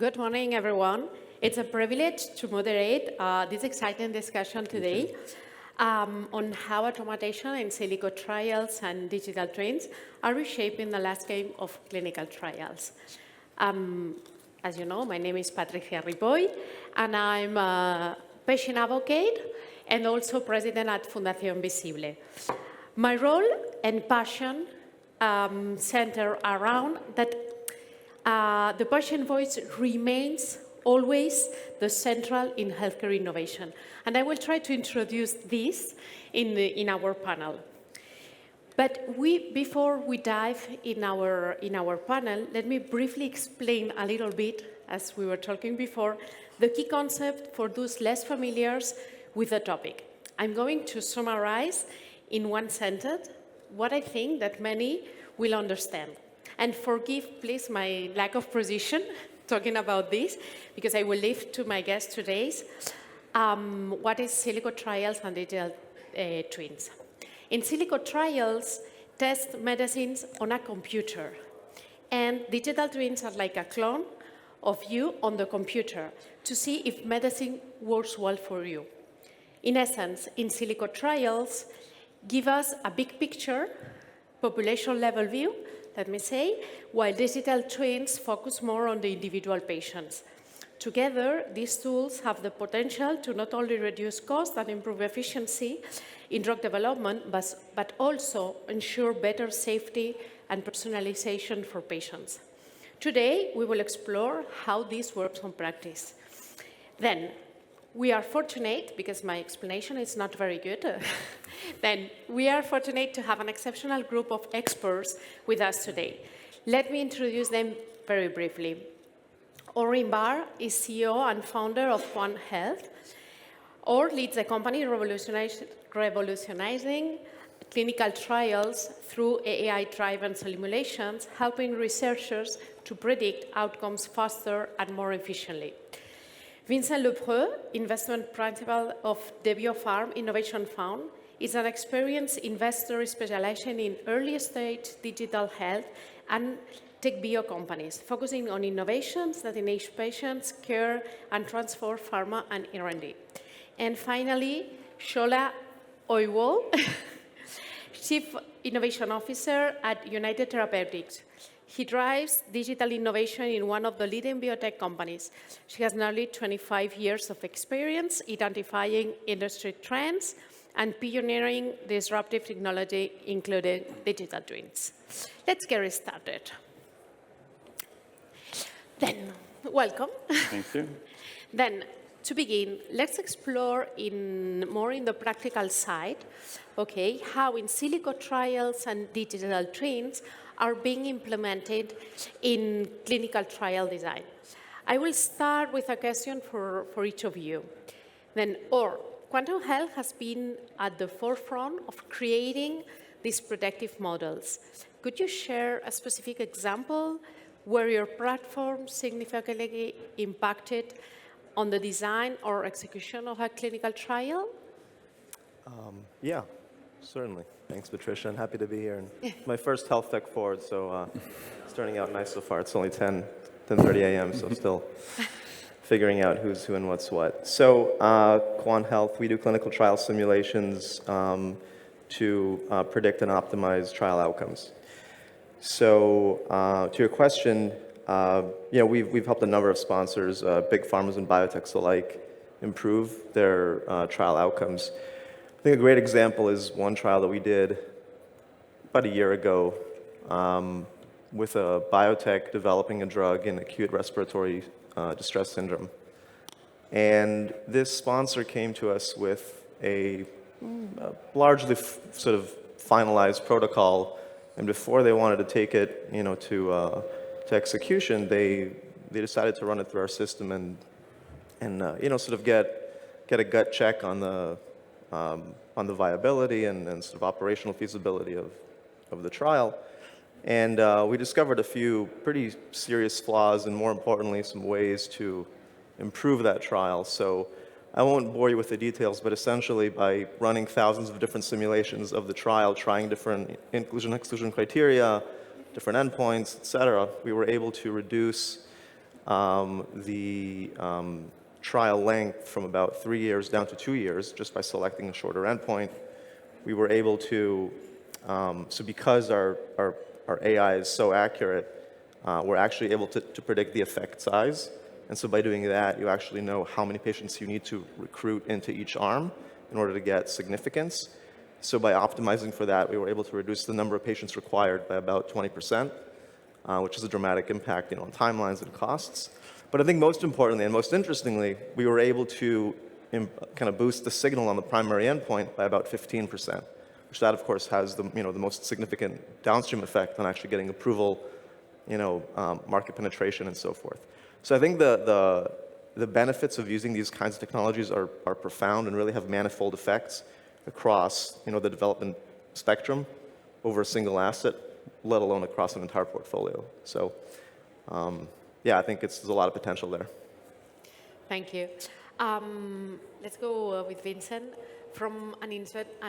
Good morning, everyone. It's a privilege to moderate this exciting discussion today on how automation in silico trials and digital twins are reshaping the landscape of clinical trials. As you know, my name is Patricia Ripoll, and I'm a patient advocate and also president at Fundación Visible. My role and passion center around that the patient voice remains always the central in healthcare innovation. And I will try to introduce this in our panel. But before we dive in our panel, let me briefly explain a little bit, as we were talking before, the key concept for those less familiar with the topic. I'm going to summarize in one sentence what I think that many will understand. And forgive, please, my lack of precision talking about this, because I will leave to my guest today what is silico trials and digital twins. In silico trials, test medicines on a computer, and digital twins are like a clone of you on the computer to see if medicine works well for you. In essence, in silico trials, give us a big picture, population-level view, let me say, while digital twins focus more on the individual patients. Together, these tools have the potential to not only reduce cost and improve efficiency in drug development, but also ensure better safety and personalization for patients. Today, we will explore how this works in practice. Then, we are fortunate, because my explanation is not very good, then we are fortunate to have an exceptional group of experts with us today. Let me introduce them very briefly. Inbar is CEO and founder of QuantHealth, or leads the company revolutionizing clinical trials through AI-driven simulations, helping researchers to predict outcomes faster and more efficiently. Vincent Lepreux, investment principal of Debiopharm Innovation Fund, is an experienced investor specializing in early-stage digital health and tech bio companies, focusing on innovations that enable patients' care and transform pharma and R&D. And finally, Shola Oyewole, Chief Innovation Officer at United Therapeutics. He drives digital innovation in one of the leading biotech companies. She has nearly 25 years of experience identifying industry trends and pioneering disruptive technology, including digital twins. Let's get started. Then, welcome. Thank you. Then, to begin, let's explore more in the practical side, okay, how in silico trials and digital twins are being implemented in clinical trial design. I will start with a question for each of you. Then, QuantHealth has been at the forefront of creating these predictive models. Could you share a specific example where your platform significantly impacted on the design or execution of a clinical trial? Yeah, certainly. Thanks, Patricia. I'm happy to be here. And my first health tech forward, so it's turning out nice so far. It's only 10:30 a.m., so I'm still figuring out who's who and what's what. So QuantHealth, we do clinical trial simulations to predict and optimize trial outcomes. So to your question, we've helped a number of sponsors, big pharmas and biotechs alike, improve their trial outcomes. I think a great example is one trial that we did about a year ago with a biotech developing a drug in acute respiratory distress syndrome. And this sponsor came to us with a largely sort of finalized protocol, and before they wanted to take it, to execution, they decided to run it through our system and sort of get a gut check on the viability and sort of operational feasibility of the trial. And we discovered a few pretty serious flaws and, more importantly, some ways to improve that trial. So I won't bore you with the details, but essentially by running thousands of different simulations of the trial, trying different inclusion-exclusion criteria, different endpoints, et cetera, we were able to reduce the trial length from about 3 years down to 2 years just by selecting a shorter endpoint. We were able to, so because our AI is so accurate, we're actually able to predict the effect size. And so by doing that, you actually know how many patients you need to recruit into each arm in order to get significance. So by optimizing for that, we were able to reduce the number of patients required by about 20%, which is a dramatic impact, on timelines and costs. But I think most importantly and most interestingly, we were able to kind of boost the signal on the primary endpoint by about 15%, which that of course has the most significant downstream effect on actually getting approval, market penetration and so forth. So I think the benefits of using these kinds of technologies are profound and really have manifold effects across the development spectrum over a single asset, let alone across an entire portfolio. So I think there's a lot of potential there. Thank you. Let's go with Vincent. From an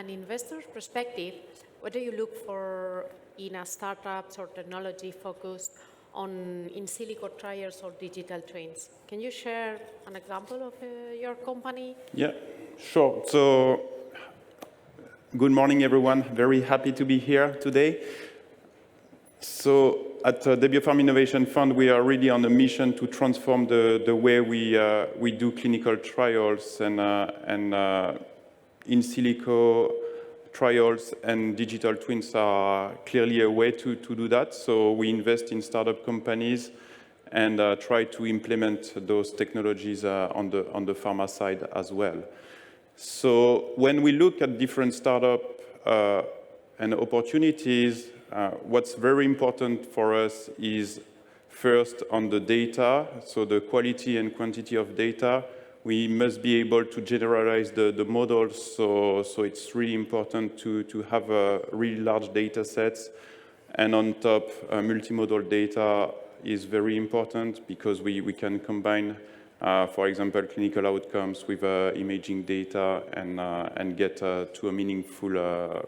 investor's perspective, what do you look for in a startups or technology focused on in silico trials or digital twins? Can you share an example of your company? Yeah, sure. So, good morning, everyone. Very happy to be here today. So, at Debiopharm Innovation Fund, we are really on a mission to transform the way we do clinical trials and in silico trials and digital twins are clearly a way to do that. So we invest in startup companies and try to implement those technologies on the pharma side as well. So when we look at different startup and opportunities, what's very important for us is first on the data, so the quality and quantity of data. We must be able to generalize the models, so it's really important to have really large data sets. And on top, multimodal data is very important because we can combine, for example, clinical outcomes with imaging data and get to a meaningful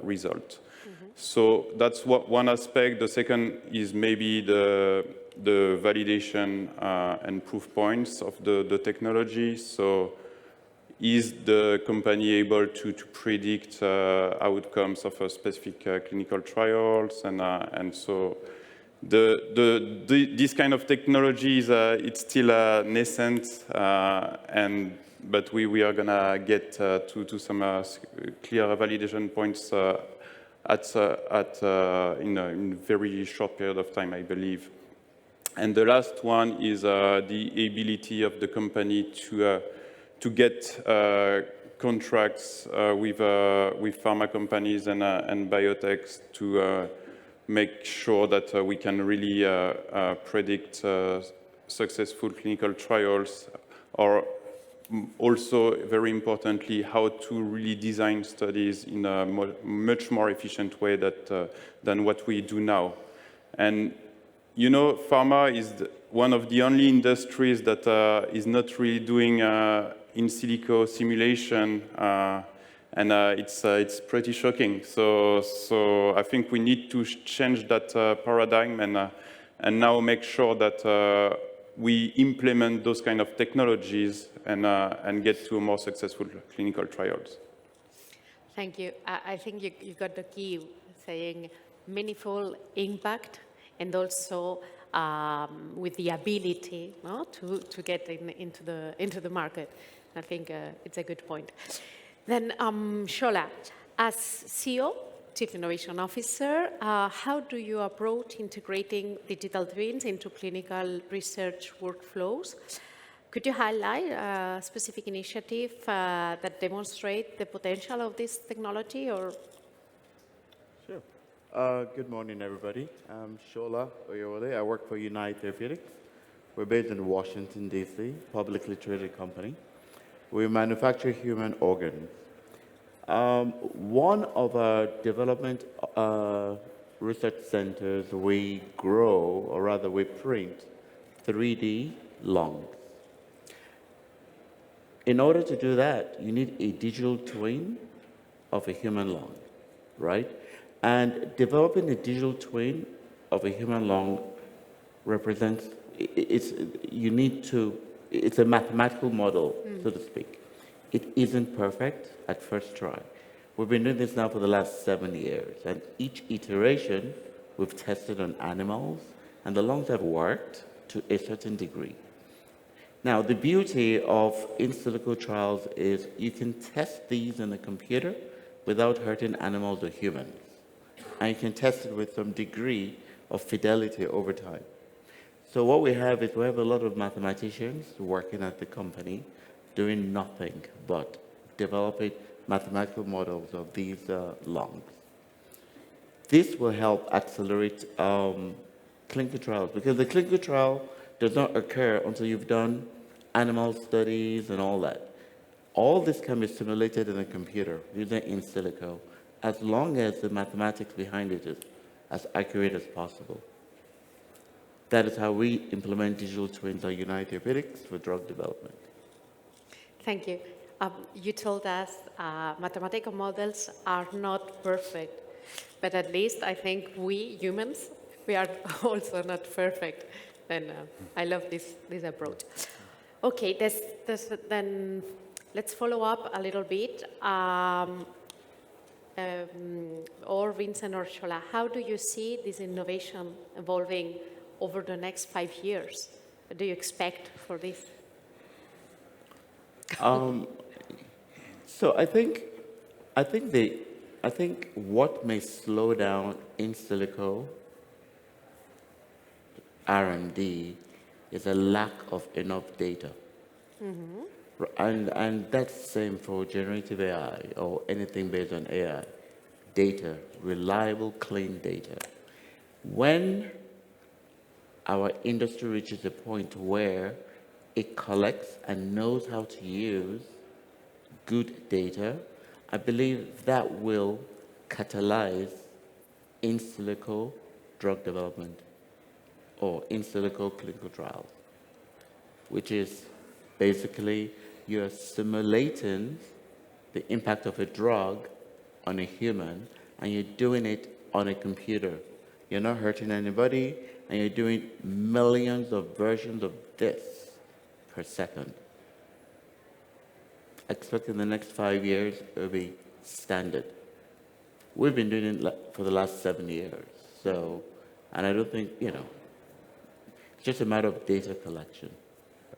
result. Mm-hmm. So that's one aspect. The second is maybe the validation and proof points of the technology. So is the company able to predict outcomes of a specific clinical trials? And so this kind of technology it's still nascent, but we are gonna get to some clear validation points in a very short period of time, I believe. And the last one is the ability of the company to get contracts with pharma companies and biotechs to make sure that we can really predict successful clinical trials, or also, very importantly, how to really design studies in a much more efficient way than what we do now. And pharma is one of the only industries that is not really doing in silico simulation, and it's pretty shocking. So I think we need to change that paradigm and now make sure that we implement those kind of technologies and get to a more successful clinical trials. Thank you. I think you got the key, saying meaningful impact, and also with the ability to get into the market. I think it's a good point. Then Shola, as CEO, Chief Innovation Officer, how do you approach integrating digital twins into clinical research workflows? Could you highlight a specific initiative that demonstrate the potential of this technology? Or Sure. Good morning, everybody. I'm Shola Oyewole. I work for Therapeutics. We're based in Washington, D.C., publicly traded company. We manufacture human organs. One of our development research centers, we grow, or rather we print 3D lungs. In order to do that, you need a digital twin of a human lung, right? And developing a digital twin of a human lung represents it's a mathematical model, so to speak. It isn't perfect at first try. We've been doing this now for the last 7 years, and each iteration we've tested on animals, and the lungs have worked to a certain degree. Now, the beauty of in silico trials is you can test these in a computer without hurting animals or humans. And you can test it with some degree of fidelity over time. So what we have is we have a lot of mathematicians working at the company doing nothing but developing mathematical models of these lungs. This will help accelerate clinical trials, because the clinical trial does not occur until you've done animal studies and all that. All this can be simulated in a computer using in silico, as long as the mathematics behind it is as accurate as possible. That is how we implement digital twins at United Therapeutics for drug development. Thank you. You told us mathematical models are not perfect, but at least I think we humans, we are also not perfect. And I love this approach. Okay, then let's follow up a little bit. Or Vincent or Shola, how do you see this innovation evolving over the next 5 years? What do you expect for this? So I think what may slow down in silico R&D is a lack of enough data. And that's the same for generative AI or anything based on AI. Data, reliable, clean data. When our industry reaches a point where it collects and knows how to use good data, I believe that will catalyze in silico drug development or in silico clinical trials, which is basically you're simulating the impact of a drug on a human, and you're doing it on a computer. You're not hurting anybody, and you're doing millions of versions of this per second. I expect in the next 5 years, it'll be standard. We've been doing it for the last 7 years. So, and I don't think, it's just a matter of data collection.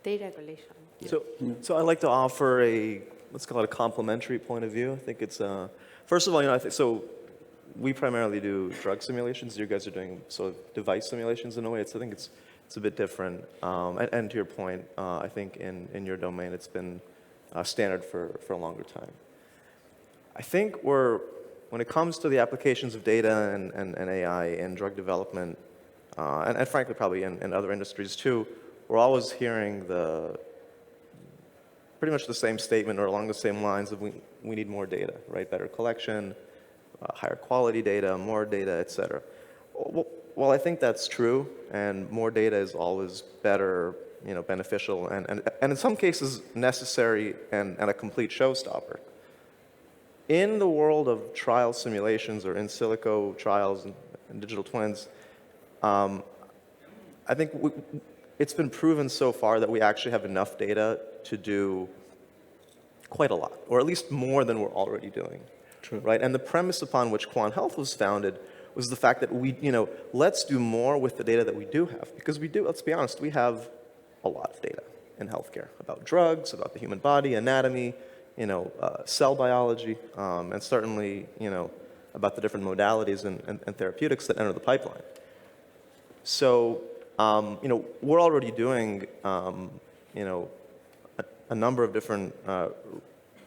Data collection. So I'd like to offer let's call it a complementary point of view. I think it's, first of all, I think, so we primarily do drug simulations. You guys are doing sort of device simulations in a way. I think it's a bit different. And to your point, I think in your domain, it's been standard for a longer time. I think when it comes to the applications of data and AI in drug development, and frankly probably in other industries too, we're always hearing pretty much the same statement or along the same lines of we need more data, right? Better collection, higher quality data, more data, et cetera. Well, I think that's true, and more data is always better, beneficial, and in some cases necessary and a complete showstopper. In the world of trial simulations or in silico trials and digital twins, I think it's been proven so far that we actually have enough data to do quite a lot, or at least more than we're already doing. True. Right? And the premise upon which QuantHealth was founded was the fact that let's do more with the data that we do have. Because let's be honest, we have a lot of data in healthcare about drugs, about the human body, anatomy, cell biology, and certainly, about the different modalities and therapeutics that enter the pipeline. So, we're already doing, a number of different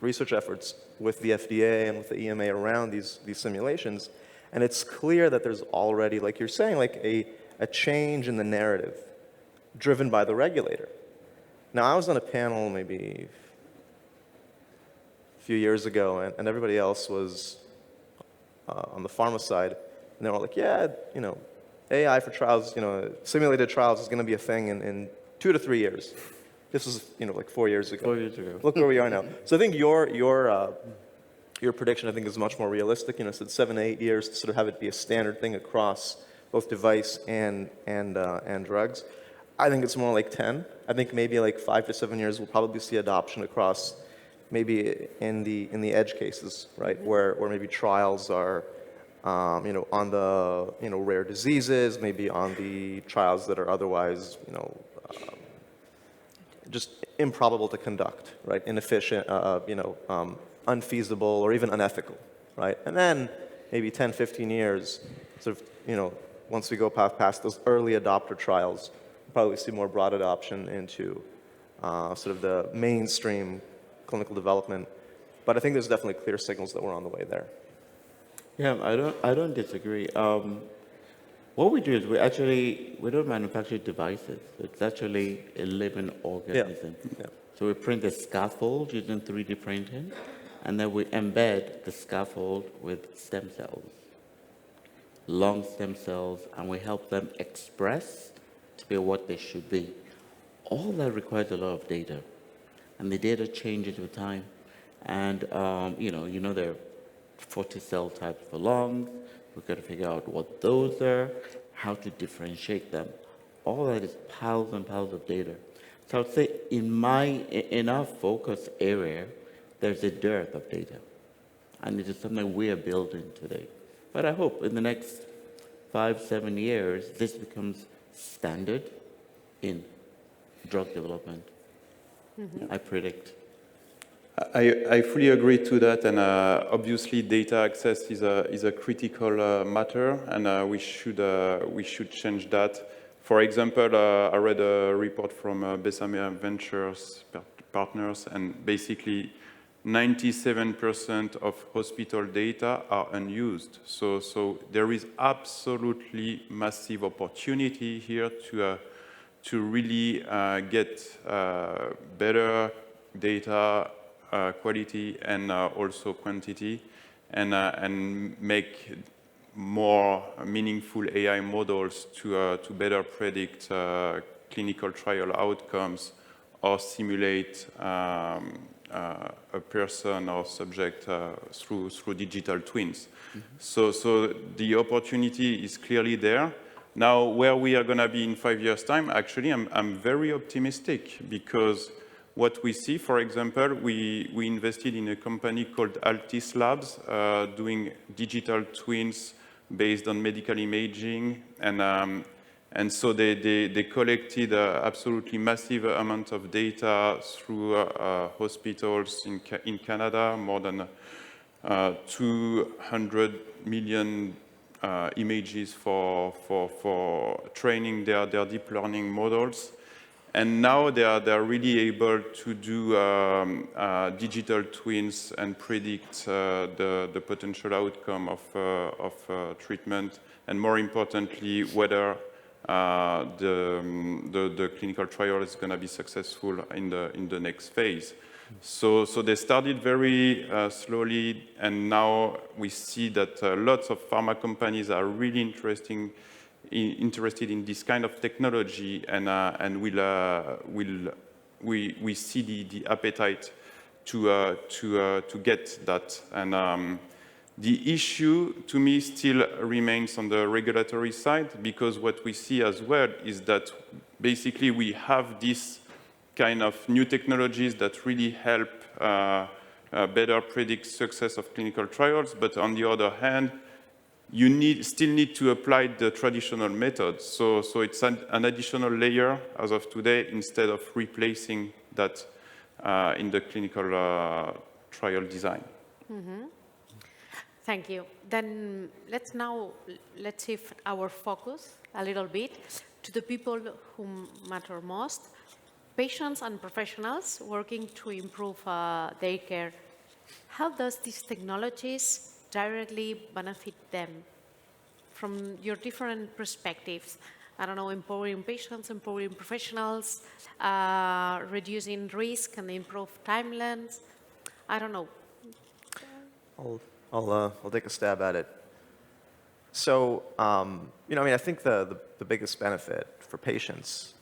research efforts with the FDA and with the EMA around these simulations, and it's clear that there's already, like you're saying, like a change in the narrative driven by the regulator. Now, I was on a panel maybe a few years ago, and everybody else was on the pharma side, and they were like, yeah, AI for trials, simulated trials is going to be a thing in 2 to 3 years. This was, like 4 years ago. 4 years ago. Look where we are now. So I think your prediction, I think, is much more realistic. Said 7 to 8 years to sort of have it be a standard thing across both device and drugs. I think it's more like 10. I think maybe like 5 to 7 years we'll probably see adoption across maybe in the edge cases, right? Where maybe trials are, on the, rare diseases, maybe on the trials that are otherwise, just improbable to conduct, right? Inefficient, unfeasible or even unethical, right? And then maybe 10, 15 years, sort of, once we go past those early adopter trials, we'll probably see more broad adoption into sort of the mainstream clinical development. But I think there's definitely clear signals that we're on the way there. Yeah, I don't disagree. What we do is we don't manufacture devices. It's actually a living organism. Yeah. So we print the scaffold using 3D printing, and then we embed the scaffold with stem cells, long stem cells, and we help them express to be what they should be. All that requires a lot of data, and the data changes with time. And there are 40 cell types for lungs. We've got to figure out what those are, how to differentiate them. All that is piles and piles of data. So I would say in our focus area, there's a dearth of data. And it is something we are building today. But I hope in the next 5, 7 years, this becomes standard in drug development. I predict. I fully agree to that, and obviously data access is a critical matter, and we should change that. For example, I read a report from Besame Ventures partners, and basically 97% of hospital data are unused. So there is absolutely massive opportunity here to really get better data quality and also quantity, and make more meaningful AI models to better predict clinical trial outcomes or simulate a person or subject through digital twins. So the opportunity is clearly there. Now, where we are going to be in 5 years' time, actually, I'm very optimistic, because what we see, for example, we invested in a company called Altis Labs, doing digital twins based on medical imaging, and so they collected absolutely massive amount of data through hospitals in Canada, more than 200 million images for training their deep learning models. And now they are really able to do digital twins and predict the potential outcome of treatment, and more importantly, whether the clinical trial is going to be successful in the next phase. So they started very slowly, and now we see that lots of pharma companies are really interested in this kind of technology, and we see the appetite to get that. And the issue to me still remains on the regulatory side, because what we see as well is that basically we have this kind of new technologies that really help better predict success of clinical trials, but on the other hand, you still need to apply the traditional methods. So it's an additional layer as of today, instead of replacing that in the clinical trial design. Thank you. Then let's shift our focus a little bit to the people who matter most, patients and professionals working to improve their care. How does these technologies directly benefit them from your different perspectives? I don't know, empowering patients, empowering professionals, reducing risk and improve timelines. I don't know. I'll take a stab at it. So, I think the biggest benefit for patients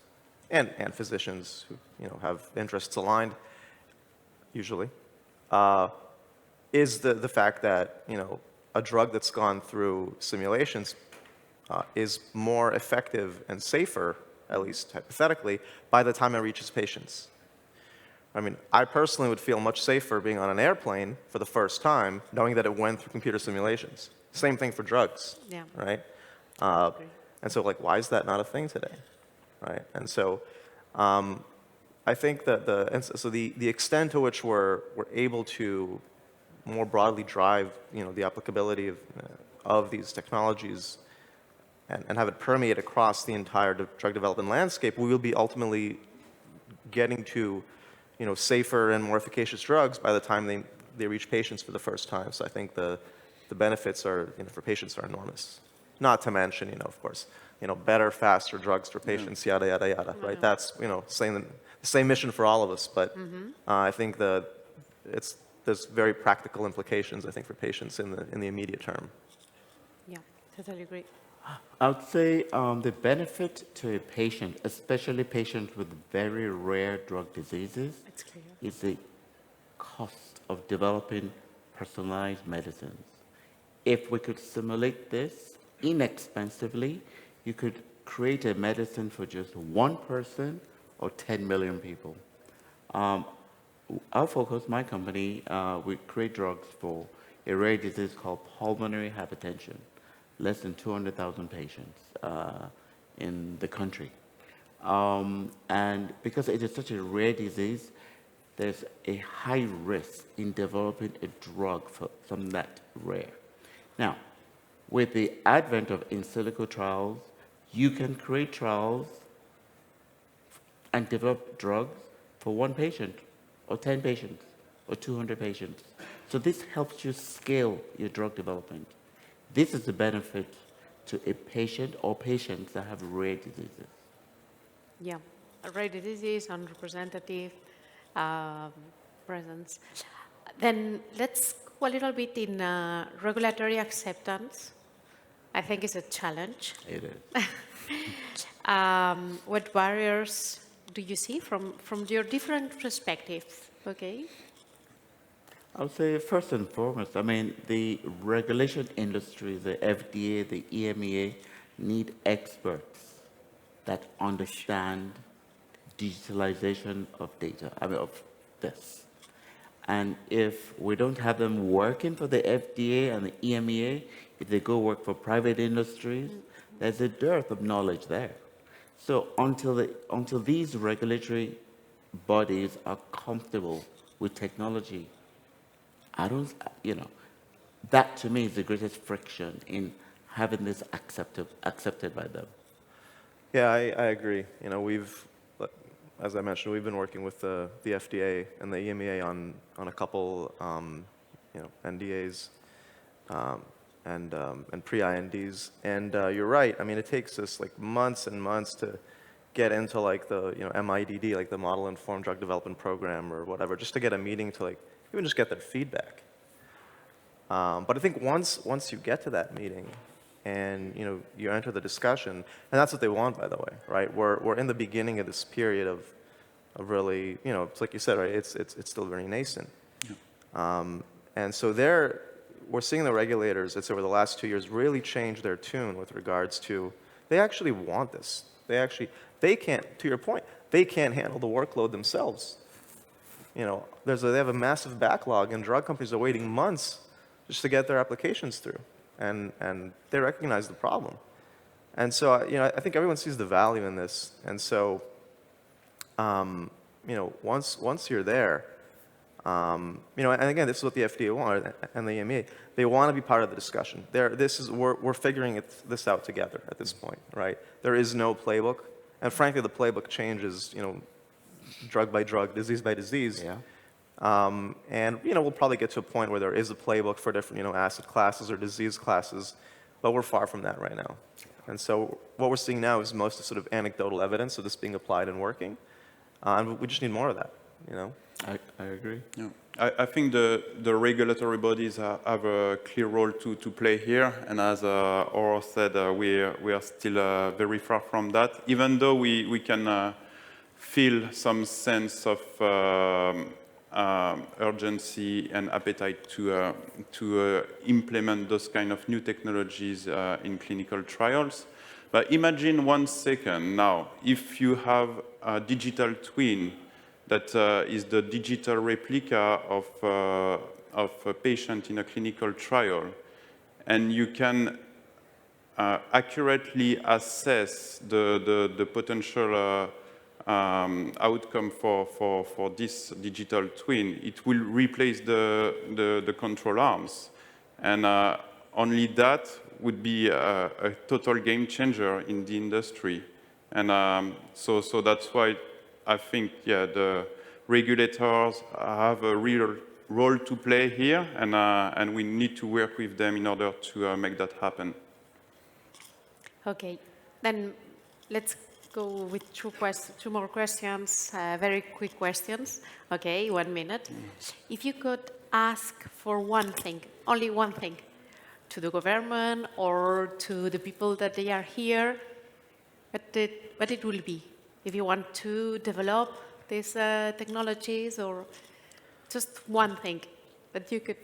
and physicians who, have interests aligned, usually, is the fact that, a drug that's gone through simulations is more effective and safer at least hypothetically, by the time it reaches patients. I mean, I personally would feel much safer being on an airplane for the first time, knowing that it went through computer simulations. Same thing for drugs, Yeah. right? Agree. And so, like, why is that not a thing today, right? And so, I think that the extent to which we're able to more broadly drive, the applicability of these technologies and have it permeate across the entire drug development landscape, we will be ultimately getting to, safer and more efficacious drugs by the time they reach patients for the first time. So I think the benefits are, for patients are enormous. Not to mention, of course, better, faster drugs for patients, yada, yada, yada, right? That's, the same mission for all of us, but I think there's very practical implications, I think, for patients in the immediate term. Yeah, totally agree. I would say the benefit to a patient, especially patients with very rare drug diseases, It's clear. is the cost of developing personalized medicines. If we could simulate this inexpensively, you could create a medicine for just one person or 10 million people. Our focus, my company, we create drugs for a rare disease called pulmonary hypertension. Less than 200,000 patients in the country. And because it is such a rare disease, there's a high risk in developing a drug for something that rare. Now, with the advent of in silico trials, you can create trials and develop drugs for one patient, or 10 patients, or 200 patients. So this helps you scale your drug development. This is the benefit to a patient or patients that have rare diseases. Yeah, rare disease and representative presence. Then let's go a little bit in regulatory acceptance. I think it's a challenge. It is. What barriers do you see from your different perspectives? Okay. I would say first and foremost, I mean, the regulation industry, the FDA, the EMEA, need experts that understand digitalization of data, of this. And if we don't have them working for the FDA and the EMEA, if they go work for private industries, there's a dearth of knowledge there. So until these regulatory bodies are comfortable with technology, that to me is the greatest friction in having this accepted by them. Yeah, I agree. As I mentioned, we've been working with the FDA and the EMEA on a couple, NDAs and pre-INDs. And you're right. I mean, it takes us like months and months to get into like the MIDD, like the Model Informed Drug Development Program or whatever, just to get a meeting to like even just get their feedback. But I think once you get to that meeting and you enter the discussion, and that's what they want, by the way, right? We're in the beginning of this period of really, it's like you said, right? It's still very nascent. Yeah. And so we're seeing the regulators, over the last 2 years, really change their tune with regards to, they actually want this. They can't, to your point, they can't handle the workload themselves. They have a massive backlog, and drug companies are waiting months just to get their applications through, and they recognize the problem. And so, I think everyone sees the value in this. And so, once you're there, and again, this is what the FDA wanted, and the EMA, they want to be part of the discussion. We're figuring this out together at this point, right? There is no playbook, and frankly, the playbook changes, drug by drug, disease by disease. Yeah. And we'll probably get to a point where there is a playbook for different asset classes or disease classes, but we're far from that right now. And so what we're seeing now is most sort of anecdotal evidence of this being applied and working, and we just need more of that. I agree. Yeah. I think the regulatory bodies have a clear role to play here, and as Aurore said, we are still very far from that, even though we can feel some sense of urgency and appetite to implement those kind of new technologies in clinical trials. But imagine 1 second now, if you have a digital twin that is the digital replica of a patient in a clinical trial, and you can accurately assess the potential outcome for this digital twin, it will replace the control arms. And only that would be a total game changer in the industry. And so that's why I think, yeah, the regulators have a real role to play here, and we need to work with them in order to make that happen. Okay, then let's go with two more questions, very quick questions. Okay, 1 minute. If you could ask for one thing, only one thing, to the government or to the people that they are here, what it will be? If you want to develop these technologies, or just one thing that you could...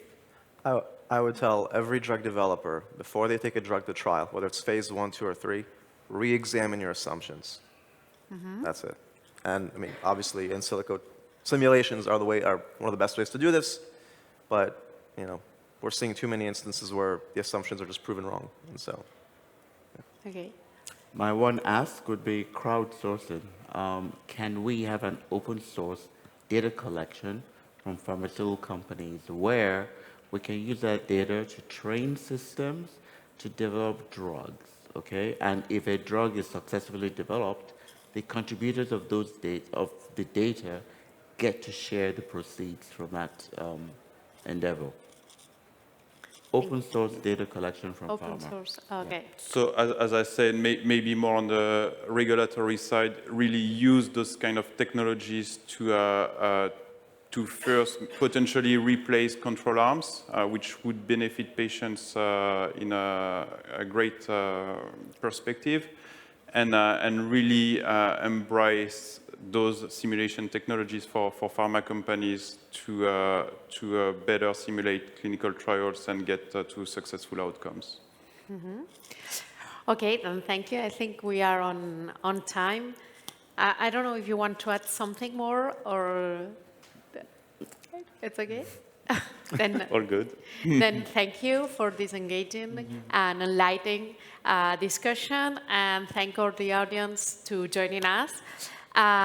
I would tell every drug developer, before they take a drug to trial, whether it's phase 1, 2, or 3, re-examine your assumptions. That's it. And I mean, obviously, in silico simulations are one of the best ways to do this, but you know, we're seeing too many instances where the assumptions are just proven wrong, and so. Yeah. Okay. My one ask would be crowdsourcing. Can we have an open source data collection from pharmaceutical companies where we can use that data to train systems to develop drugs, okay? And if a drug is successfully developed, the contributors of the data get to share the proceeds from that endeavor. Open source data collection from Open pharma. source, okay. So as I said, maybe more on the regulatory side, really use those kind of technologies to first potentially replace control arms, which would benefit patients in a great perspective, and really embrace those simulation technologies for pharma companies to better simulate clinical trials and get to successful outcomes. Okay, then thank you. I think we are on time. I don't know if you want to add something more, or it's okay? Then, All good. then thank you for this engaging and enlightening discussion, and thank all the audience to joining us.